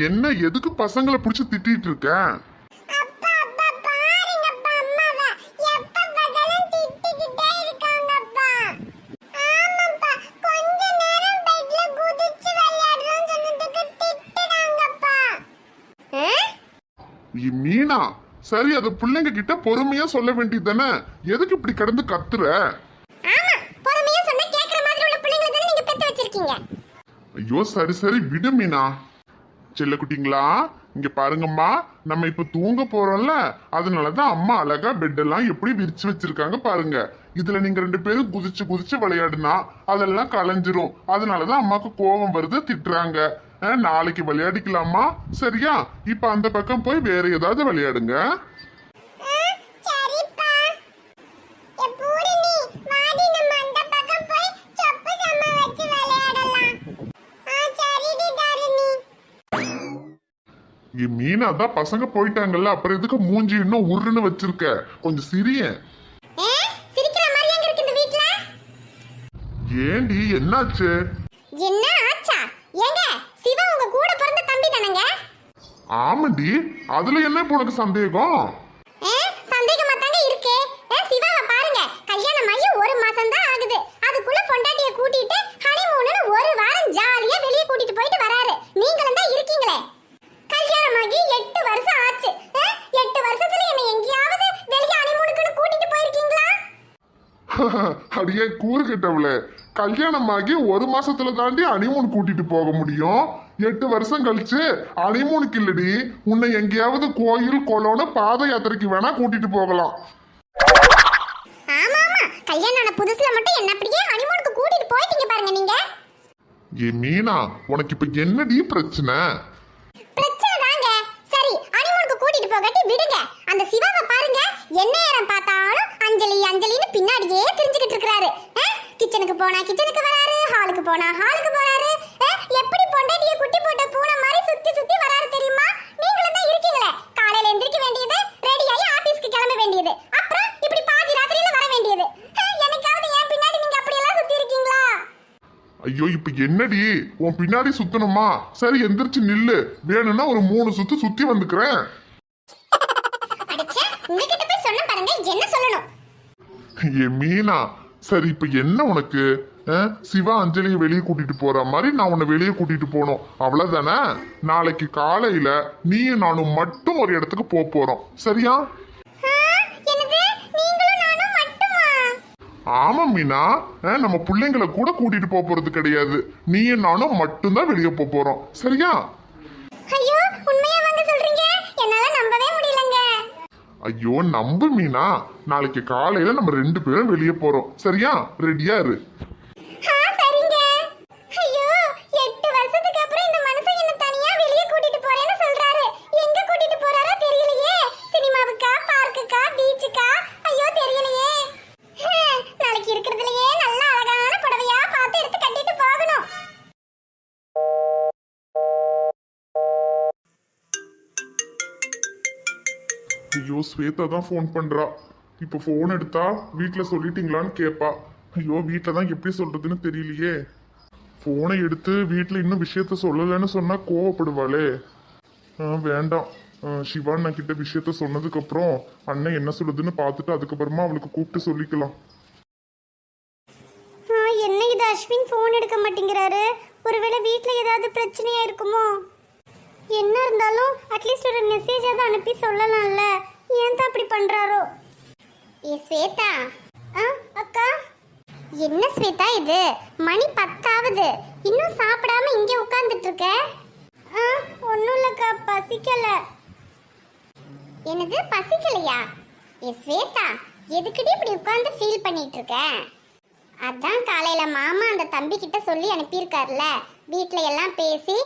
என்ன எதுக்கு பசங்களை பிடிச்சி திட்டிட்டு இருக்க? மீனா, சரி அது பிள்ளைங்க கிட்ட பொறுமையா சொல்ல வேண்டியது தானே, எதுக்கு இப்படி கடந்து கத்துற? ஐயோ சரி சரி விடு மீனா. செல்ல குட்டிங்களா, இங்க பாருங்கம்மா, நம்ம இப்ப தூங்க போறோம்ல, அதனாலதான் அம்மா அழகா பெட் எல்லாம் எப்படி விரிச்சு வச்சிருக்காங்க பாருங்க. இதுல நீங்க 2 பேரும் குதிச்சு குதிச்சு விளையாடுனா அதெல்லாம் கலைஞ்சிரும். அதனாலதான் அம்மாக்கு கோபம் வருது, திட்டுறாங்க. நாளைக்கு விளையாடிக்கலாமா? சரியா? இப்ப அந்த பக்கம் போய் வேற ஏதாவது விளையாடுங்க. மீனா தான் பசங்க போயிட்டாங்கல்ல, அப்புறம் எதுக்கு மூஞ்சி இன்னும் உருன்னு வச்சிருக்க? கொஞ்சம் சிரிய. ஏண்டி என்னாச்சு? என்ன ஆச்சா? ஏங்க சிவா உங்க கூட பிறந்த தம்பி தானங்க? ஆமாடி, அதுல என்ன இப்ப உனக்கு சந்தேகம்? சந்தேகமா தாங்க இருக்கு. சிவாவை பாருங்க, கல்யாணம் ஆகி 1 மாசம் தான் ஆகுது. அதுக்குள்ள பொண்டாட்டிய கூட்டிட்டு ஹனிமூன்னு 1 வாரம் ஜாலியா வெளிய கூட்டிட்டு போயிட்டு வராரு. நீங்களும் தான் இருக்கீங்களே. கல்யாணமாகி 8 வருஷம் ஆச்சு. 8 வருஷத்துல என்ன எங்கயாவது வெளிய ஹனிமூனுக்கு கூட்டிட்டு போயிருக்கீங்களா? அடியே கூறு கிட்டவளே, கல்யாணமாகி 1 மாசத்துல தாண்டி ஹனிமூன் கூட்டிட்டு போக முடியும். 8 வருஷம் கழிச்சு ஹனிமூனுக்கு இல்லடி, உன்னை எங்கேயாவது கோயில் குளம்னு பாத யாத்திரைக்கு வேணா கூட்டிட்டு போகலாம். ஆமா ஆமா, கல்யாணம் ஆன புதுசுல மட்டும் என்ன அப்படியே ஹனிமூனுக்கு கூட்டிட்டு போயிட்டீங்க பாருங்க நீங்க. ஏ மீனா, உனக்கு இப்ப என்னடி பிரச்சனை? பிரச்சனை தாங்க. சரி, ஹனிமூனுக்கு கூட்டிட்டு போகாட்டி விடுங்க. அந்த சிவாவை பாருங்க, என்ன நேரம் பார்த்தாலும் அஞ்சலி அஞ்சலின்னு பின்னாடியே திரிஞ்சுக்கிட்டு இருக்காரு. கிச்சனுக்கு போனா கிச்சனுக்கு வராரு, ஹாலுக்கு போனா ஹாலுக்கு போறாரு. எப்படி பொண்டாட்டிய குட்டி போட்ட பூனை மாதிரி சுத்தி சுத்தி வராரு தெரியுமா? நீங்களும் தான் இருக்கீங்களே, காலையில எந்திரிக்க வேண்டியது, ரெடி ஆகி ஆபீஸ்க்கு கிளம்ப வேண்டியது, அப்புறம் இப்படி பாதி ராத்திரியில வர வேண்டியது. என்னைக்காவது ஏன் பின்னாடி நீங்க அப்படி எல்லாம் சுத்தி இருக்கீங்களா? ஐயோ இப்ப என்னடி உன் பின்னாடி சுத்தணுமா? சரி எந்திரிச்சு நில்லு, வேணும்னா ஒரு 3 சுத்து சுத்தி வந்துக்கிறேன். அடச்சே, உங்ககிட்ட போய் சொன்ன பாருங்க, என்ன சொல்லணும்? ஏ மீனா, சரி இப்ப என்ன உனக்கு? சிவா அஞ்சலியை வெளியே கூட்டிட்டு போற மாதிரி நான் உன்னை வெளியே கூட்டிட்டு போனோம், அவ்வளவுதானே? நாளைக்கு காலையில நீயும் நானும் மட்டும் ஒரு இடத்துக்கு போறோம், சரியா? ஆமா மீனா, நம்ம பிள்ளைங்களை கூட கூட்டிட்டு போறது கிடையாது, நீயும் நானும் மட்டும்தான் வெளியே போறோம், சரியா? ஐயோ உண்மையா வாங்க சொல்றீங்க, என்னால நம்பவே முடியலங்க. ஐயோ நம்பு மீனா, நாளைக்கு காலையில நம்ம 2 பேரும் வெளியே போறோம், சரியா? ரெடியா இரு. சரிங்க. ஐயோ 8 வருஷத்துக்கு அப்புறம் இந்த மனுஷன் என்ன தனியா வெளியே கூட்டிட்டு போறேன்னு சொல்றாரு. எங்க கூட்டிட்டு போறாரோ தெரியலையே. சினிமாவுக்கா, பார்க்குக்கா, பீச்சுக்கா? ஐயோ தெரியலையே. நாளைக்கு இருக்கிறதுலயே நல்ல அழகான புடவையா பார்த்து எடுத்து கட்டிட்டு போகணும். ஐயோ ஸ்வேதா தான் ஃபோன் பண்றா. இப்ப ஃபோன் எடுத்தா வீட்டுல சொல்லிட்டீங்களான்னு கேட்பா. ஐயோ வீட்டுல தான் எப்படி சொல்றதுன்னு தெரியலையே. ஃபோனை எடுத்து வீட்டுல இன்னும் விஷயத்த சொல்லலைன்னு சொன்னா கோவப்படுவாளே. வேண்டாம், சிவாண்ணா கிட்ட விஷயத்த சொன்னதுக்கு அப்புறம் அண்ணன் என்ன சொல்லுதுன்னு பார்த்துட்டு அதுக்கப்புறமா அவளுக்கு கூப்பிட்டு சொல்லிக்கலாம். என்ன இது, அஸ்வின் ஃபோன் எடுக்க மாட்டேங்கிறாரு? ஒருவேளை வீட்டுல ஏதாவது பிரச்சனையா இருக்குமோ? என்ன இருந்தாலும் அட்லீஸ்ட் ஒரு மெசேஜாவது அனுப்பி சொல்லலாம்ல. ஏன் தான் அப்படி பண்றாரோ? ஏ ஸ்வேதா. அக்கா. என்ன ஸ்வேதா இது, மணி 10 ஆகுது, இன்னும் சாப்பிடாம இங்கே உட்கார்ந்துட்டு இருக்க? ஒன்றும் இல்லைக்கா, பசிக்கல. என்னது பசிக்கலையா? ஏ ஸ்வேதா, எதுக்குடி இப்படி உட்கார்ந்து ஃபீல் பண்ணிட்டு இருக்க? அதான் காலையில மாமா அந்த தம்பி கிட்ட சொல்லி அனுப்பியிருக்காருல, வீட்டில் எல்லாம் பேசி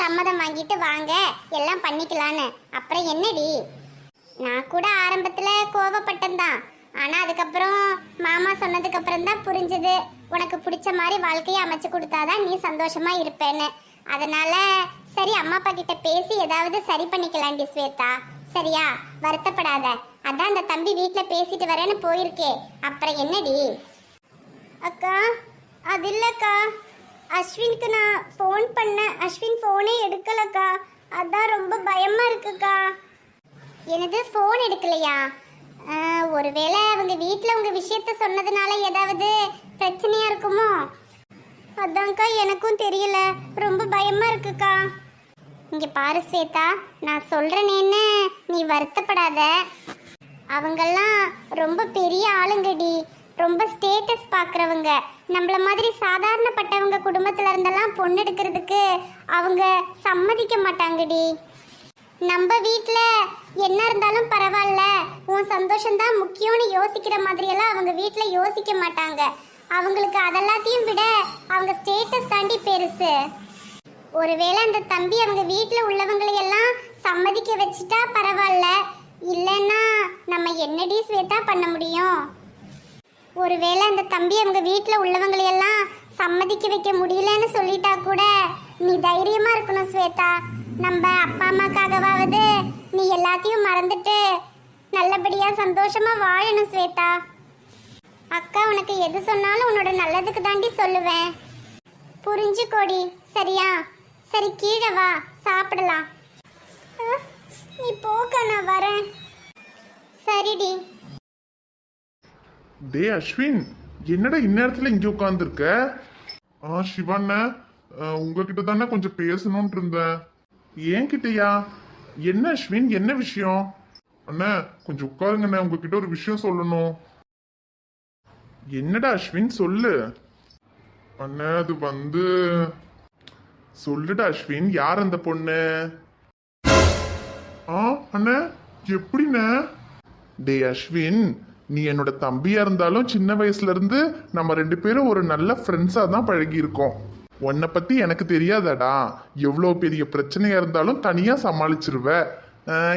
சம்மதம் வாங்கிட்டு வாங்க எல்லாம் பண்ணிக்கலான்னு. அப்புறம் என்னடி, நான் கூட ஆரம்பத்தில் கோவப்பட்டேன்தான், ஆனால் அதுக்கப்புறம் மாமா சொன்னதுக்கு அப்புறம் தான் புரிஞ்சுது உனக்கு பிடிச்ச மாதிரி வாழ்க்கையை அமைச்சு கொடுத்தாதான் நீ சந்தோஷமா இருப்பேன்னு. அதனால சரி அம்மா அப்பா கிட்ட பேசி ஏதாவது சரி பண்ணிக்கலாண்டி ஸ்வேதா, சரியா? வருத்தப்படாத. அதான் அந்த தம்பி வீட்டில் பேசிட்டு வரேன்னு போயிருக்கே, அப்புறம் என்னடி? அக்கா அது இல்லைக்கா, அஸ்வினுக்கு நான் ஃபோன் பண்ணேன், அஸ்வின் ஃபோனே எடுக்கலக்கா. எனது ஃபோன் எடுக்கலையா? ஒருவேளை அவங்க வீட்டில் உங்க விஷயத்த சொன்னதுனால ஏதாவது பிரச்சனையா இருக்குமோ? அதான்க்கா எனக்கும் தெரியல, ரொம்ப பயமா இருக்குக்கா. இங்க பாரு ஸ்வேதா, நான் சொல்றேனேன்னு நீ வருத்தப்படாத. அவங்கெல்லாம் ரொம்ப பெரிய ஆளுங்கடி, ரொம்ப ஸ்டேட்டஸ் பார்க்குறவங்க. நம்மள மாதிரி சாதாரணப்பட்டவங்க குடும்பத்துல இருந்தெல்லாம் பொண்ணு எடுக்கிறதுக்கு அவங்க சம்மதிக்க மாட்டாங்கடி. நம்ம வீட்டில் என்ன இருந்தாலும் பரவாயில்ல, உன் சந்தோஷம்தான் முக்கியம்னு யோசிக்கிற மாதிரியெல்லாம் அவங்க வீட்டில் யோசிக்க மாட்டாங்க. அவங்களுக்கு அதெல்லாத்தையும் விட அவங்க ஸ்டேட்டஸ் தாண்டி பெருசு. ஒருவேளை அந்த தம்பி அவங்க வீட்டில் உள்ளவங்களையெல்லாம் சம்மதிக்க வச்சுட்டா பரவாயில்ல, இல்லைன்னா நம்ம என்னடி ஸ்வேதா பண்ண முடியும்? ஒருவேளை அந்த தம்பி அவங்க வீட்டில் உள்ளவங்களையெல்லாம் சம்மதிக்க வைக்க முடியலன்னு சொல்லிட்டா கூட நீ தைரியமா இருக்கணும் ஸ்வேதா. நம்ம அப்பா அம்மாக்காகவாவது நீ எல்லாத்தையும் மறந்துட்டு நல்லபடியா சந்தோஷமா வாழணும் ஸ்வேதா. அக்கா உனக்கு எது சொன்னாலும் உன்னோட நல்லதுக்கு தாண்டி சொல்லுவேன், புரிஞ்சுக்கோடி, சரியா? சரி, கீழே வா, சாப்பிடலாம். நீ போக்க, நான் வரேன். சரிடி. டே அஸ்வின், என்னடா இந்நேரத்துல இங்க உட்காந்துருக்க? சிவாண்ண, உங்ககிட்ட தானே கொஞ்சம் பேசணும்னு இருந்தேன். ஏன் கிட்டயா? என்ன அஸ்வின், என்ன விஷயம்? அண்ணா கொஞ்சம் உட்காருங்கண்ணே, உங்ககிட்ட ஒரு விஷயம் சொல்லணும். என்னடா அஸ்வின், சொல்லு. அண்ணா அது வந்து, சொல்லுடா அஸ்வின், யார் அந்த பொண்ணு? அண்ணா எப்படிண்ண? டே அஸ்வின், நீ என்னோட தம்பியா இருந்தாலும் சின்ன வயசுல இருந்து நம்ம 2 பேரும் ஒரு நல்ல ஃப்ரெண்ட்ஸா தான் பழகி இருக்கோம். உன்னை பத்தி எனக்கு தெரியாதடா, எவ்வளோ பெரிய பிரச்சனையா இருந்தாலும் தனியா சமாளிச்சிருவ.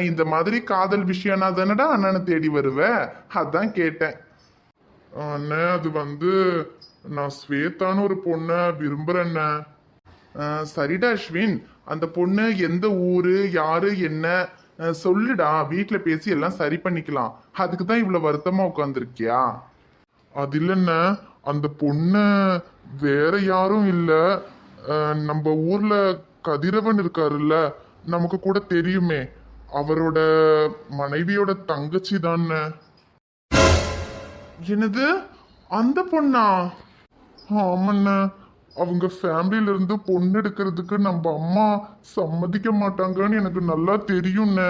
இந்த மாதிரி காதல் விஷயம்னா தானடா அண்ணனை தேடி வருவ, அதான் கேட்டேன். அண்ணா அது வந்து, நான் ஸ்வேதான்னு ஒரு பொண்ணை விரும்புறேண்ண. சரிடா அஸ்வின், அந்த பொண்ணு எந்த ஊரு, யாரு, என்ன சொல்லுடா, வீட்டுல பேசி எல்லாம் சரி பண்ணிக்கலாம். அதுக்கு தான் இவ்வளவு வருத்தமா உட்காந்துருக்கியா? அது இல்லைண்ண, அந்த பொண்ணு வேற யாரும் இல்ல, நம்ம ஊர்ல கதிரவன் இருக்காருல்ல, நமக்கு கூட தெரியுமே, அவரோட மனைவியோட தங்கச்சி தானே. என்னது, அந்த பொண்ணா? ஆமாண்ண, அவங்க ஃபேமிலியில இருந்து பொண்ணு எடுக்கிறதுக்கு நம்ம அம்மா சம்மதிக்க மாட்டாங்கன்னு எனக்கு நல்லா தெரியும்ண்ண.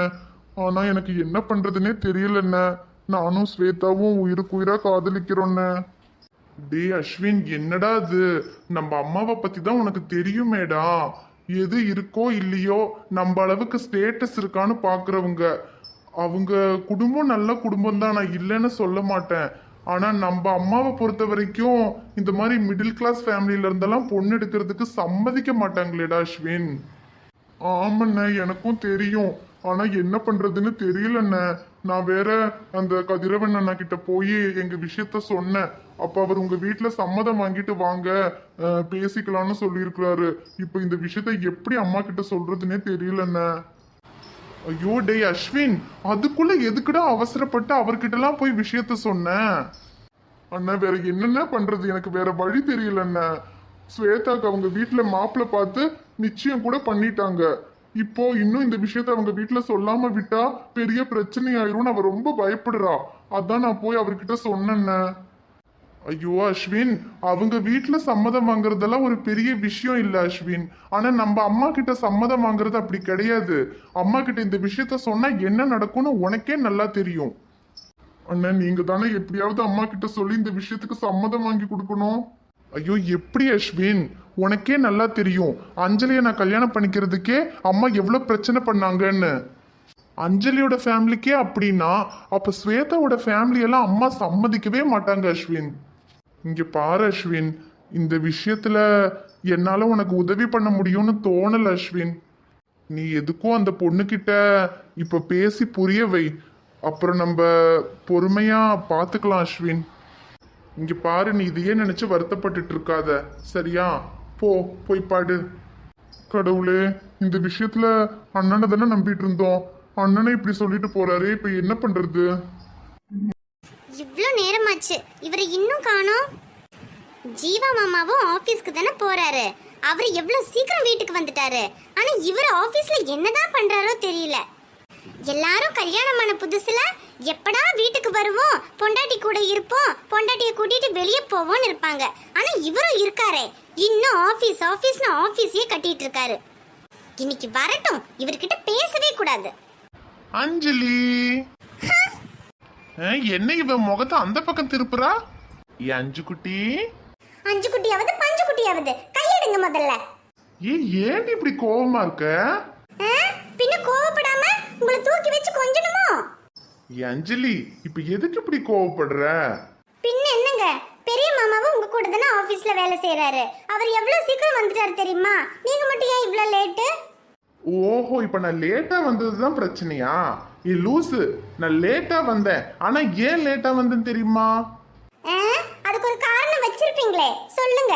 ஆனா எனக்கு என்ன பண்றதுன்னே தெரியலண்ண. நானும் ஸ்வேதாவும் உயிருக்கு உயிரா காதலிக்கிறோண்ண. டே அஸ்வின், என்னடா அது, நம்ம அம்மாவை பத்தி தான் உனக்கு தெரியுமேடா. எது இருக்கோ இல்லையோ, நம்ம அளவுக்கு ஸ்டேட்டஸ் இருக்கான்னு பாக்குறவங்க. அவங்க குடும்பம் நல்ல குடும்பம் தான், நான் இல்லைன்னு சொல்ல மாட்டேன். ஆனா நம்ம அம்மாவை பொறுத்த வரைக்கும் இந்த மாதிரி மிடில் கிளாஸ் ஃபேமிலியில இருந்தெல்லாம் பொண்ணு எடுக்கிறதுக்கு சம்மதிக்க மாட்டாங்களேடா அஸ்வின். ஆமாண்ண, எனக்கும் தெரியும். ஆனா என்ன பண்றதுன்னு தெரியலண்ண. நான் வேற அந்த கதிரவன் அண்ணா கிட்ட போய் எங்க விஷயத்த சொன்னேன். அப்ப அவர் உங்க வீட்டுல சம்மதம் வாங்கிட்டு வாங்க, பேசிக்கலாம்னு சொல்லியிருக்கிறாரு. இப்ப இந்த விஷயத்த எப்படி அம்மா கிட்ட சொல்றதுன்னே தெரியலண்ண. ஐயோ டே அஸ்வின், அதுக்குள்ள எதுக்குடா அவசரப்பட்டு அவர்கிட்ட எல்லாம் போய் விஷயத்த சொன்னேன்? அண்ணா வேற என்னென்ன பண்றது, எனக்கு வேற வழி தெரியலண்ண. ஸ்வேதாக்கு அவங்க வீட்டுல மாப்பிள்ள பார்த்து நிச்சயம் கூட பண்ணிட்டாங்க. இப்போ இன்னும் இந்த விஷயத்த அவங்க வீட்டுல சொல்லாம விட்டா பெரிய பிரச்சனை ஆயிரும்னு அவ ரொம்ப பயப்படுறா. அதான் நான் போய் அவர்கிட்ட சொன்னேன்ன. ஐயோ அஸ்வின், அவங்க வீட்டுல சம்மதம் வாங்குறதெல்லாம் ஒரு பெரிய விஷயம் இல்ல அஸ்வின். ஆனா நம்ம அம்மா கிட்ட சம்மதம் வாங்குறது அப்படி கிடையாது. அம்மா கிட்ட இந்த விஷயத்த சொன்னா என்ன நடக்கும்னு உனக்கே நல்லா தெரியும். அண்ணா நீங்க தானே எப்படியாவது அம்மா கிட்ட சொல்லி இந்த விஷயத்துக்கு சம்மதம் வாங்கி கொடுக்கணும். ஐயோ எப்படி அஸ்வின், உனக்கே நல்லா தெரியும். அஞ்சலியை நான் கல்யாணம் பண்ணிக்கிறதுக்கே அம்மா எவ்வளவு பிரச்சனை பண்ணாங்கன்னு. அஞ்சலியோட ஃபேமிலிக்கே அப்படின்னா அப்ப ஸ்வேதாவோட ஃபேமிலி எல்லாம் அம்மா சம்மதிக்கவே மாட்டாங்க அஸ்வின். இங்க பாரு அஸ்வின், இந்த விஷயத்துல என்னால உனக்கு உதவி பண்ண முடியும்னு தோணல அஸ்வின். நீ எதுக்கும் அந்த பொண்ணுகிட்ட இப்ப பேசி புரிய வை, அப்புறம் நம்ம பொறுமையா பாத்துக்கலாம் அஸ்வின். இங்க பாரு, நீ இதையே நினைச்சு வருத்தப்பட்டுட்டு இருக்காத, சரியா? போய் பாடு. கடவுளே, இந்த விஷயத்துல அண்ணனை தானே நம்பிட்டு இருந்தோம், அண்ணனை இப்படி சொல்லிட்டு போறாரு, இப்ப என்ன பண்றது? இவ்வளோ நேரமாச்சு, இவரை இன்னும் காணோம். ஜீவா மாமாவும் ஆபீஸ்க்கு தானே போறாரு. அவர் எவ்வளவு சீக்கிரம் வீட்டுக்கு வந்துட்டாரு. ஆனா இவர் ஆபீஸ்ல என்னதான் பண்றாரோ தெரியல. எல்லாரும் கல்யாணமான புதுசுல எப்படா வீட்டுக்கு வருவோம், பொண்டாட்டி கூட இருப்போம், பொண்டாட்டியை கூட்டிட்டு வெளியே போவோம்னு இருப்பாங்க. ஆனா இவரும் இருக்காரே, இன்னும் ஆபீஸ் ஆபீஸ்னு ஆபீஸையே கட்டிட்டு இருக்காரு. இன்னைக்கு வரட்டும், இவர்கிட்ட பேசவே கூடாது. அஞ்சலி, என்ன இவ முகத்தை அந்த பக்கம் திருப்புறா? அஞ்சு குட்டி, அஞ்சு குட்டியாவது பஞ்சு குட்டியாவது கையெடுங்க முதல்ல. ஏன் இப்படி கோவமா இருக்க? பின்ன கோவப்படாம உங்களை தூக்கி வச்சு கொஞ்சணுமோ? அஞ்சலி, இப்ப எதுக்கு இப்படி கோவப்படுற? பின்ன என்னங்க, பெரிய மாமாவும் உங்க கூட தானே ஆபீஸ்ல வேலை செய்யறாரு. அவர் எவ்வளவு சீக்கிரம் வந்துட்டாரு தெரியுமா? நீங்க மட்டும் ஏன் இவ்வளவு லேட்டு? ஓஹோ, இப்ப நான் லேட்டா வந்ததுதான் பிரச்சனையா? லூசு, நான் லேட்டா வந்தேன். ஆனா ஏன் லேட்டா வந்தேன்னு தெரியுமா? அதுக்கு ஒரு காரணம் வச்சிருப்பீங்களே, சொல்லுங்க.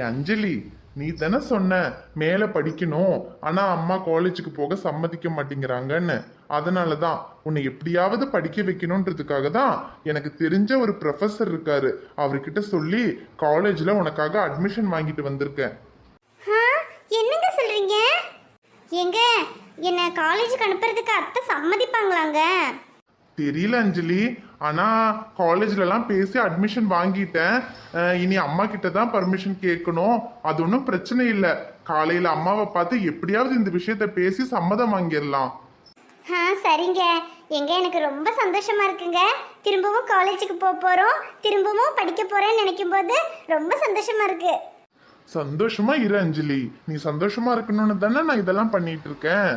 அஞ்சலி, நீ தானே சொன்ன மேல படிக்கணும், ஆனா அம்மா காலேஜுக்கு போக சம்மதிக்க மாட்டேங்கிறாங்கன்னு. அதனாலதான் உன்னை எப்படியாவது படிக்க வைக்கணும்ன்றதுக்காக தான் எனக்கு தெரிஞ்ச ஒரு ப்ரொஃபஸர் இருக்காரு, அவர்கிட்ட சொல்லி காலேஜ்ல உனக்காக அட்மிஷன் வாங்கிட்டு வந்திருக்கேன். என்னங்க சொல்றீங்க? எங்க என்ன காலேஜுக்கு அனுப்புறதுக்கு அத்தை சம்மதிப்பாங்களாங்க? தெரியல அஞ்சலி, ஆனா காலேஜ்ல எல்லாம் பேசி அட்மிஷன் வாங்கிட்டேன். இனி அம்மா கிட்ட தான் பர்மிஷன் கேட்கணும். அது ஒன்றும் பிரச்சனை இல்லை. காலையில அம்மாவை பார்த்து எப்படியாவது இந்த விஷயத்த பேசி சம்மதம் வாங்கிடலாம். சரிங்க. எங்க எனக்கு ரொம்ப சந்தோஷமா இருக்குங்க. திரும்பவும் காலேஜுக்கு போறோம், திரும்பவும் படிக்க போறேன்னு நினைக்கும் போது ரொம்ப சந்தோஷமா இருக்கு. சந்தோஷமா இரு அஞ்சலி, நீ சந்தோஷமா இருக்கணும்னு தானே நான் இதெல்லாம் பண்ணிட்டு இருக்கேன்.